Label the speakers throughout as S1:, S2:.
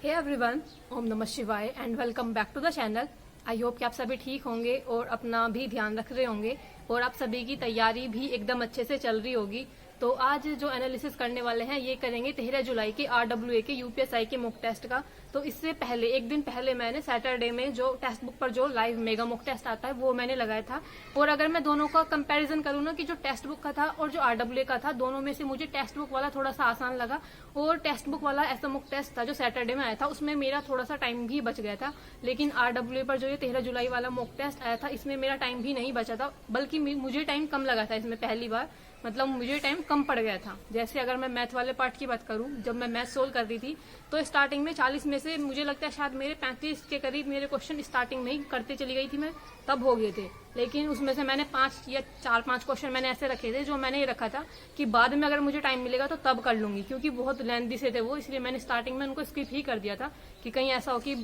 S1: Hey everyone, ओम नमः शिवाय and welcome back to the channel. I hope कि आप सभी ठीक होंगे और अपना भी ध्यान रख रहे होंगे और आप सभी की तैयारी भी एकदम अच्छे से चल रही होगी। तो आज जो एनालिसिस करने वाले हैं ये करेंगे 13 जुलाई के RWA के यूपीएसआई के मॉक टेस्ट का। तो इससे पहले एक दिन पहले मैंने सैटरडे में जो टेक्स्ट बुक पर जो लाइव मेगा मॉक टेस्ट आता है वो मैंने लगाया था। और अगर मैं दोनों का कंपैरिजन करूँ ना कि जो टेक्स्ट बुक का था और जो RWA का था, दोनों में से मुझे टेक्स्ट बुक वाला थोड़ा सा आसान लगा। और टेक्स्ट बुक वाला ऐसा मॉक टेस्ट था जो सैटरडे में आया था, उसमें मेरा थोड़ा सा टाइम भी बच गया था। लेकिन RWA पर जो ये 13 जुलाई वाला मॉक टेस्ट आया था इसमें मेरा टाइम भी नहीं बचा था, बल्कि मुझे टाइम कम लगा था इसमें। पहली बार मतलब मुझे टाइम कम पड़ गया था। जैसे अगर मैं मैथ वाले पार्ट की बात करूं, जब मैं मैथ सोल्व कर रही थी तो स्टार्टिंग में 40 में से मुझे लगता है शायद मेरे 35 के करीब मेरे क्वेश्चन स्टार्टिंग में ही करते चली गई थी मैं, तब हो गए थे। लेकिन उसमें से मैंने 5 या 4-5 क्वेश्चन मैंने ऐसे रखे थे जो मैंने ये रखा था कि बाद में अगर मुझे टाइम मिलेगा तो तब कर लूंगी, क्योंकि बहुत लेंथी से थे वो, इसलिए मैंने स्टार्टिंग में उनको स्किप ही कर दिया था। कि कहीं ऐसा हो कि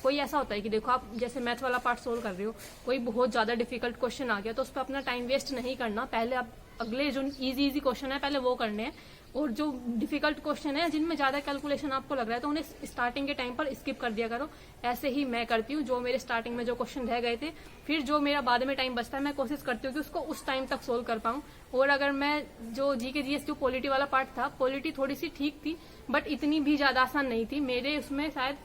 S1: कोई ऐसा होता है कि देखो आप जैसे मैथ वाला पार्ट सोल्व कर रहे हो, कोई बहुत ज्यादा डिफिकल्ट क्वेश्चन आ गया तो उस पर अपना टाइम वेस्ट नहीं करना। पहले आप अगले जो इजी क्वेश्चन है पहले वो करने हैं, और जो डिफिकल्ट क्वेश्चन है जिनमें ज्यादा कैलकुलेशन आपको लग रहा है तो उन्हें स्टार्टिंग के टाइम पर स्किप कर दिया करो। ऐसे ही मैं करती हूँ। जो मेरे स्टार्टिंग में जो क्वेश्चन रह गए थे, फिर जो मेरा बाद में टाइम बचता है मैं कोशिश करती हूँ कि उसको उस टाइम तक सोल्व कर पाऊँ। और अगर मैं जो जीके जीएस जो पॉलिटी वाला पार्ट था, पॉलिटी थोड़ी सी ठीक थी बट इतनी भी ज्यादा आसान नहीं थी। मेरे उसमें शायद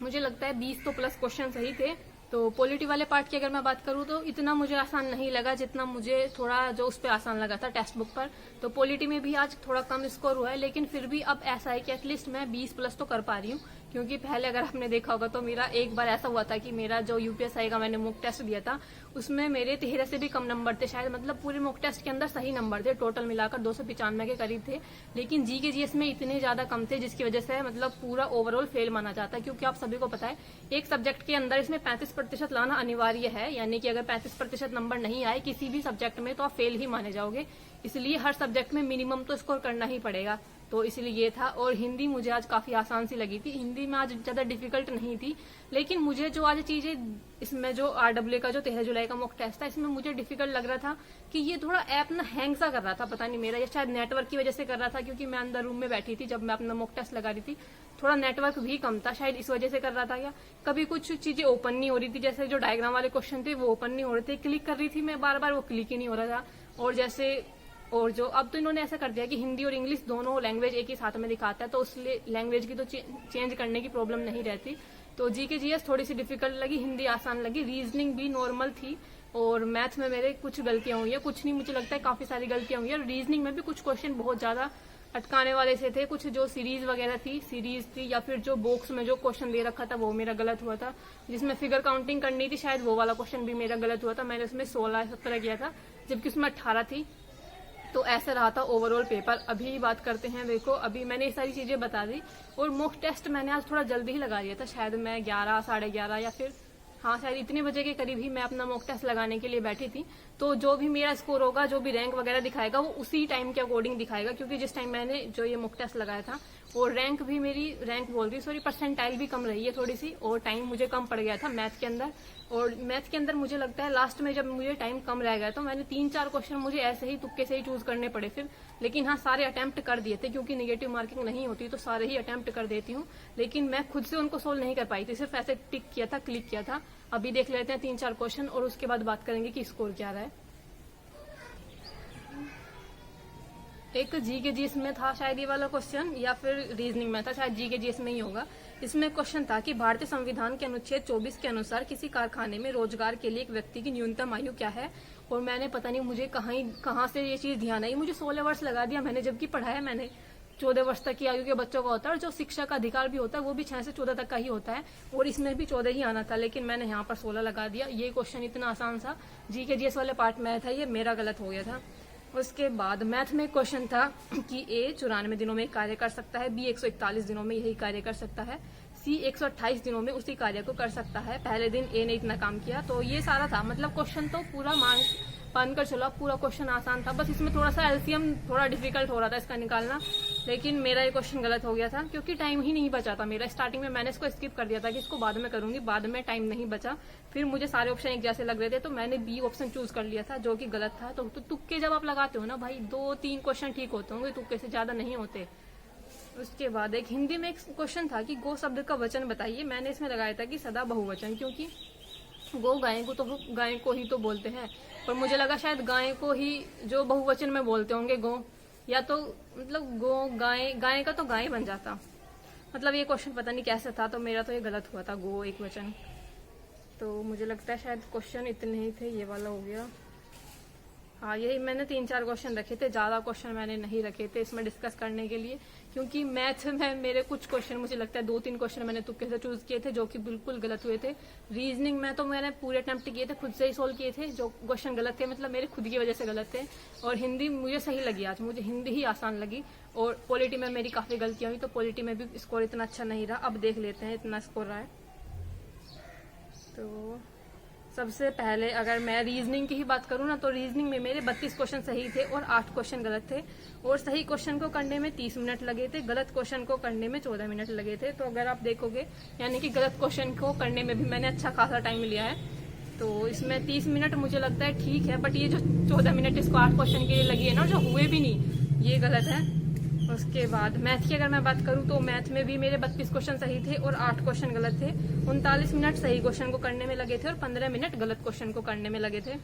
S1: मुझे लगता है 20 तो प्लस क्वेश्चन सही थे। तो पॉलिटी वाले पार्ट की अगर मैं बात करूं तो इतना मुझे आसान नहीं लगा जितना मुझे थोड़ा जो उस पर आसान लगा था टेक्स्ट बुक पर। तो पॉलिटी में भी आज थोड़ा कम स्कोर हुआ है, लेकिन फिर भी अब ऐसा है कि एटलीस्ट मैं 20 प्लस तो कर पा रही हूँ। क्योंकि पहले अगर आपने देखा होगा तो मेरा एक बार ऐसा हुआ था कि मेरा जो यूपीएसआई का मैंने मॉक टेस्ट दिया था उसमें मेरे 13 से भी कम नंबर थे शायद। मतलब पूरे मॉक टेस्ट के अंदर सही नंबर थे, टोटल मिलाकर 295 के करीब थे, लेकिन जीके जीएस में इतने ज्यादा कम थे जिसकी वजह से मतलब पूरा ओवरऑल फेल माना जाता है। क्योंकि आप सभी को पता है एक सब्जेक्ट के अंदर इसमें 35% लाना अनिवार्य है, यानी कि अगर 35% नंबर नहीं आए किसी भी सब्जेक्ट में तो आप फेल ही माने जाओगे। इसलिए हर सब्जेक्ट में मिनिमम तो स्कोर करना ही पड़ेगा। तो इसलिए ये था। और हिंदी मुझे आज काफी आसान सी लगी थी, हिंदी में आज ज्यादा डिफिकल्ट नहीं थी। लेकिन मुझे जो आज चीजें इसमें जो RWA का जो 13 जुलाई का मॉक टेस्ट था इसमें मुझे डिफिकल्ट लग रहा था कि ये थोड़ा ऐप ना हैंग सा कर रहा था, पता नहीं मेरा या शायद नेटवर्क की वजह से कर रहा था। क्योंकि मैं अंदर रूम में बैठी थी जब मैं अपना मॉक टेस्ट लगा रही थी, थोड़ा नेटवर्क भी कम था, शायद इस वजह से कर रहा था। या कभी कुछ चीजें ओपन नहीं हो रही थी, जैसे जो डायग्राम वाले क्वेश्चन थे वो ओपन नहीं हो रहे थे, क्लिक कर रही थी मैं बार बार वो क्लिक ही नहीं हो रहा था। और जैसे और जो अब तो इन्होंने ऐसा कर दिया कि हिंदी और इंग्लिश दोनों लैंग्वेज एक ही साथ में दिखाता है, तो उस लैंग्वेज की तो चेंज करने की प्रॉब्लम नहीं रहती। तो जीके जीएस थोड़ी सी डिफिकल्ट लगी, हिंदी आसान लगी, रीजनिंग भी नॉर्मल थी। और मैथ में मेरे कुछ गलतियां हुई है, कुछ नहीं मुझे लगता है काफी सारी गलतियां हुई है। और रीजनिंग में भी कुछ क्वेश्चन बहुत ज्यादा अटकाने वाले से थे, कुछ जो सीरीज वगैरह थी, सीरीज थी या फिर जो बॉक्स में जो क्वेश्चन दे रखा था वो मेरा गलत हुआ था। जिसमें फिगर काउंटिंग करनी थी शायद वो वाला क्वेश्चन भी मेरा गलत हुआ था, मैंने उसमें 16-17 किया था जबकि उसमें 18 थी। तो ऐसा रहा था ओवरऑल पेपर। अभी बात करते हैं, देखो अभी मैंने ये सारी चीजें बता दी। और मॉक टेस्ट मैंने आज थोड़ा जल्दी ही लगा दिया था, शायद मैं 11, 11:30 या फिर हाँ शायद इतने बजे के करीब ही मैं अपना मॉक टेस्ट लगाने के लिए बैठी थी। तो जो भी मेरा स्कोर होगा, जो भी रैंक वगैरह दिखाएगा वो उसी टाइम के अकॉर्डिंग दिखाएगा, क्योंकि जिस टाइम मैंने जो ये मॉक टेस्ट लगाया था और रैंक भी मेरी परसेंटाइल भी कम रही है थोड़ी सी, और टाइम मुझे कम पड़ गया था मैथ के अंदर। और मैथ के अंदर मुझे लगता है लास्ट में जब मुझे टाइम कम रह गया तो मैंने 3-4 क्वेश्चन मुझे ऐसे ही तुक्के से ही चूज करने पड़े फिर। लेकिन हाँ सारे अटेम्प्ट कर दिए थे, क्योंकि नेगेटिव मार्किंग नहीं होती तो सारे ही अटेम्प्ट कर देती हूँ। लेकिन मैं खुद से उनको सोल्व नहीं कर पाई थी, सिर्फ ऐसे टिक किया था, क्लिक किया था। अभी देख लेते हैं 3-4 क्वेश्चन और उसके बाद बात करेंगे कि स्कोर क्या रहा है। एक जीके जीएस में था शायद ये वाला क्वेश्चन, या फिर रीजनिंग में था, शायद जीके जीएस में ही होगा। इसमें क्वेश्चन था कि भारतीय संविधान के अनुच्छेद 24 के अनुसार किसी कारखाने में रोजगार के लिए एक व्यक्ति की न्यूनतम आयु क्या है। और मैंने पता नहीं मुझे कहाँ से ये चीज ध्यान आई, मुझे 16 वर्ष लगा दिया मैंने, जबकि पढ़ाया मैंने 14 वर्ष तक की आयु के बच्चों का होता है, और जो शिक्षा का अधिकार भी होता है वो भी 6 से 14 तक का ही होता है, और इसमें भी 14 ही आना था, लेकिन मैंने यहाँ पर 16 लगा दिया। ये क्वेश्चन इतना आसान था, जीके जीएस वाले पार्ट में था, ये मेरा गलत हो गया था। उसके बाद मैथ में क्वेश्चन था कि ए 94 दिनों में कार्य कर सकता है, बी 141 दिनों में यही कार्य कर सकता है, सी 128 दिनों में उसी कार्य को कर सकता है। पहले दिन ए ने इतना काम किया। तो ये सारा था, मतलब क्वेश्चन तो पूरा मानकर चलो पूरा क्वेश्चन आसान था, बस इसमें थोड़ा सा एलसीएम थोड़ा डिफिकल्ट हो रहा था इसका निकालना। लेकिन मेरा ये क्वेश्चन गलत हो गया था क्योंकि टाइम ही नहीं बचा था मेरा। स्टार्टिंग में मैंने इसको स्किप कर दिया था कि इसको बाद में करूंगी, बाद में टाइम नहीं बचा। फिर मुझे सारे ऑप्शन एक जैसे लग रहे थे तो मैंने बी ऑप्शन चूज कर लिया था, जो कि गलत था। तो तुक्के जब आप लगाते हो ना भाई, 2-3 क्वेश्चन ठीक होते होंगे, तुक्के से ज्यादा नहीं होते। उसके बाद एक हिंदी में एक क्वेश्चन था कि गो शब्द का वचन बताइए। मैंने इसमें लगाया था कि सदा बहुवचन, क्योंकि गो गाय को ही तो बोलते हैं, पर मुझे लगा शायद गाय को ही जो बहुवचन में बोलते होंगे गो, या तो मतलब गो गाय का तो गाय बन जाता। मतलब ये क्वेश्चन पता नहीं कैसे था, तो मेरा तो ये गलत हुआ था, गो एक वचन। तो मुझे लगता है शायद क्वेश्चन इतने ही थे, ये वाला हो गया। हाँ, यही मैंने 3-4 क्वेश्चन रखे थे, ज्यादा क्वेश्चन मैंने नहीं रखे थे इसमें डिस्कस करने के लिए, क्योंकि मैथ में मेरे कुछ क्वेश्चन मुझे लगता है 2-3 क्वेश्चन मैंने तुक्के से चूज किए थे जो कि बिल्कुल गलत हुए थे। रीजनिंग में तो मैंने पूरे अटेम्प्ट किए थे, खुद से ही सोल्व किए थे, जो क्वेश्चन गलत थे मतलब मेरे खुद की वजह से गलत थे। और हिंदी मुझे सही लगी, आज मुझे हिंदी ही आसान लगी। और पॉलिटी में मेरी काफी गलतियां हुई, तो पॉलिटी में भी स्कोर इतना अच्छा नहीं रहा। अब देख लेते हैं इतना स्कोर रहा है। तो सबसे पहले अगर मैं रीजनिंग की ही बात करूं ना, तो रीजनिंग में मेरे 32 क्वेश्चन सही थे और 8 क्वेश्चन गलत थे। और सही क्वेश्चन को करने में 30 मिनट लगे थे, गलत क्वेश्चन को करने में 14 मिनट लगे थे। तो अगर आप देखोगे, यानी कि गलत क्वेश्चन को करने में भी मैंने अच्छा खासा टाइम लिया है। तो इसमें 30 मिनट मुझे लगता है ठीक है, बट ये जो 14 मिनट इसको 8 क्वेश्चन के लिए लगी है ना, जो हुए भी नहीं, ये गलत है। उसके बाद मैथ की अगर मैं बात करूं, तो मैथ में भी मेरे 32 क्वेश्चन सही थे और 8 क्वेश्चन गलत थे। 39 मिनट सही क्वेश्चन को करने में लगे थे और 15 मिनट गलत क्वेश्चन को करने में लगे थे।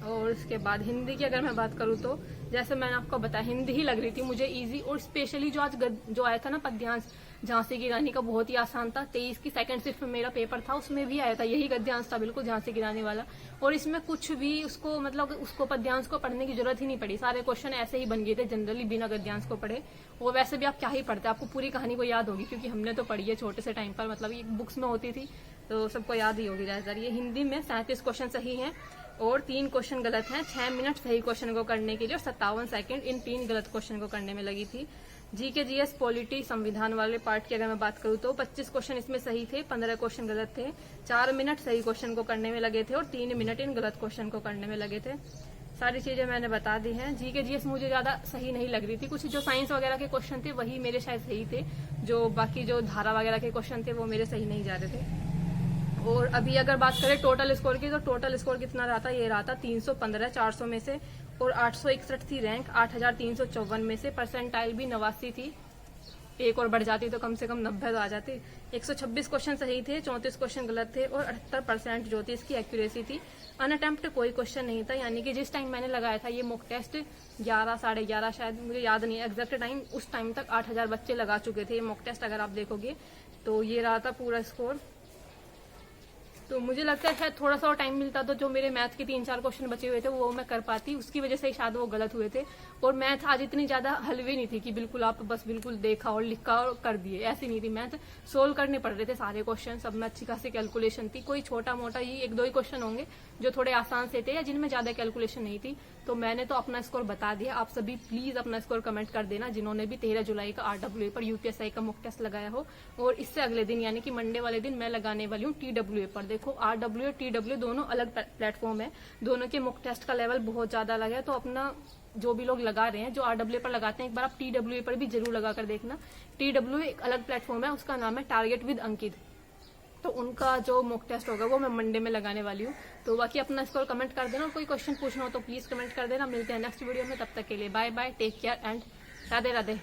S1: और उसके बाद हिंदी की अगर मैं बात करूं, तो जैसे मैंने आपको बताया, हिंदी ही लग रही थी मुझे इजी। और स्पेशली जो आज जो आया था ना पद्यांश झांसी की रानी का, बहुत ही आसान था। 23 की सेकंड शिफ्ट में मेरा पेपर था, उसमें भी आया था यही गद्यांश था, बिल्कुल झांसी की रानी वाला। और इसमें कुछ भी उसको मतलब उसको पद्यांश को पढ़ने की जरूरत ही नहीं पड़ी, सारे क्वेश्चन ऐसे ही बन गए थे जनरली बिना गद्यांश को पढ़े। और वैसे भी आप क्या ही पढ़ते, आपको पूरी कहानी को याद होगी, क्योंकि हमने तो पढ़ी है छोटे से टाइम पर, मतलब ये बुक्स में होती थी, तो सबको याद ही होगी ज्यादातर। ये हिंदी में 37 क्वेश्चन सही हैं और 3 क्वेश्चन गलत हैं। 6 मिनट सही क्वेश्चन को करने के लिए और 57 सेकंड इन 3 गलत क्वेश्चन को करने में लगी थी। जीके जीएस पॉलिटी संविधान वाले पार्ट की अगर मैं बात करूं, तो 25 क्वेश्चन इसमें सही थे, 15 क्वेश्चन गलत थे। 4 मिनट सही क्वेश्चन को करने में लगे थे और 3 मिनट इन गलत क्वेश्चन को करने में लगे थे। सारी चीजें मैंने बता दी हैं। जीके जीएस मुझे ज्यादा सही नहीं लग रही थी, कुछ जो साइंस वगैरह के क्वेश्चन थे वही मेरे शायद सही थे, जो बाकी जो धारा वगैरह के क्वेश्चन थे वो मेरे सही नहीं जा रहे थे। और अभी अगर बात करें टोटल स्कोर की, तो टोटल स्कोर कितना रहा था, ये रहा था 315 400 में से, और 861 थी रैंक 8354 में से। परसेंटाइल भी 89 थी, एक और बढ़ जाती तो कम से कम 90 तो आ जाती। 126 क्वेश्चन सही थे, 34 क्वेश्चन गलत थे और 78% जो थी इसकी एक्यूरेसी थी। अनअटेम्प्ट कोई क्वेश्चन नहीं था, यानी कि जिस टाइम मैंने लगाया था ये मॉक टेस्ट 11 साढ़े 11 शायद, मुझे याद नहीं है एग्जैक्ट टाइम, उस टाइम तक 8000 बच्चे लगा चुके थे ये मॉक टेस्ट। अगर आप देखोगे तो ये रहा था पूरा स्कोर। तो मुझे लगता है शायद थोड़ा सा और टाइम मिलता तो जो मेरे मैथ के 3-4 क्वेश्चन बचे हुए थे वो मैं कर पाती, उसकी वजह से शायद वो गलत हुए थे। और मैथ आज इतनी ज्यादा हलवी नहीं थी कि बिल्कुल आप बस बिल्कुल देखा और लिखा और कर दिए, ऐसी नहीं थी। मैथ सोल्व करने पड़ रहे थे सारे क्वेश्चन, सब में अच्छी खासी कैलकुलेशन थी। कोई छोटा मोटा ही 1-2 ही क्वेश्चन होंगे जो थोड़े आसान से थे या जिनमें ज्यादा कैलकुलेशन नहीं थी। तो मैंने तो अपना स्कोर बता दिया, आप सभी प्लीज अपना स्कोर कमेंट कर देना जिन्होंने भी 13 जुलाई का RWA पर UPSI का मॉक टेस्ट लगाया हो। और इससे अगले दिन यानी कि मंडे वाले दिन मैं लगाने वाली हूँ TWA पर। देखो RWA TWA दोनों अलग प्लेटफॉर्म है, दोनों के मॉक टेस्ट का लेवल बहुत ज्यादा अलग है। तो अपना जो भी लोग लगा रहे हैं, जो RWA पर लगाते हैं, एक बार आप TWA पर भी जरूर लगा कर देखना। TWA एक अलग प्लेटफॉर्म है, उसका नाम है टारगेट विद अंकित। तो उनका जो मॉक टेस्ट होगा वो मैं मंडे में लगाने वाली हूँ। तो बाकी अपना स्कोर कमेंट कर देना, और कोई क्वेश्चन पूछना हो तो प्लीज कमेंट कर देना। मिलते हैं नेक्स्ट वीडियो में, तब तक के लिए bye bye, take care and Radhe Radhe.